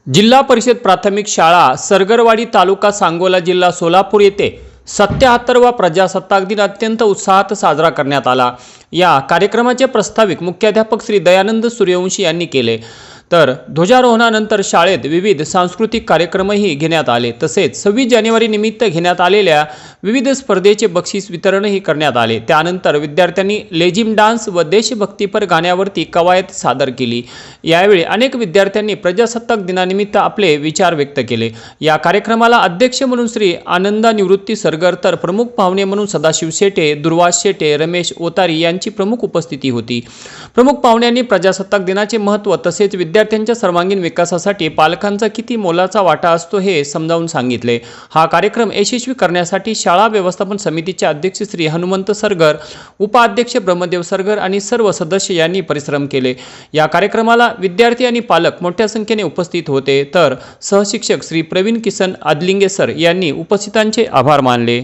जिल्हा परिषद प्राथमिक शाळा सरगरवाडी तालुका सांगोला जिल्हा सोलापूर येथे 77वा प्रजासत्ताक दिन अत्यंत उत्साहात साजरा करण्यात आला। या कार्यक्रमाचे प्रस्ताविक मुख्याध्यापक श्री दयानंद सूर्यवंशी यांनी केले। तर ध्वजारोहणानंतर शाळेत विविध सांस्कृतिक कार्यक्रमही घेण्यात आले। तसेच 26 जानेवारी निमित्त घेण्यात आलेल्या विविध स्पर्धेचे बक्षीस वितरणही करण्यात आले। त्यानंतर विद्यार्थ्यांनी लेझिम डान्स व देशभक्तीपर गाण्यावरती कवायत सादर केली। यावेळी अनेक विद्यार्थ्यांनी प्रजासत्ताक दिनानिमित्त आपले विचार व्यक्त केले। या कार्यक्रमाला अध्यक्ष म्हणून श्री आनंदा निवृत्ती सरगर तर प्रमुख पाहुणे म्हणून सदाशिव शेटे, दुर्वास शेटे, रमेश ओतारी यांची प्रमुख उपस्थिती होती। प्रमुख पाहुण्यांनी प्रजासत्ताक दिनाचे महत्त्व तसेच विद्यार्थ्यांच्या सर्वांगीण विकासासाठी पालकांचा किती मोलाचा वाटा असतो हे समजावून सांगितले। हा कार्यक्रम यशस्वी करण्यासाठी शाळा व्यवस्थापन समितीचे अध्यक्ष श्री हनुमंत सरगर, उपाध्यक्ष ब्रह्मदेव सरगर आणि सर्व सदस्य यांनी परिश्रम केले। या कार्यक्रमाला विद्यार्थी आणि पालक मोठ्या संख्येने उपस्थित होते। तर सहशिक्षक श्री प्रवीण किसन अदलिंगे सर यांनी उपस्थितांचे आभार मानले।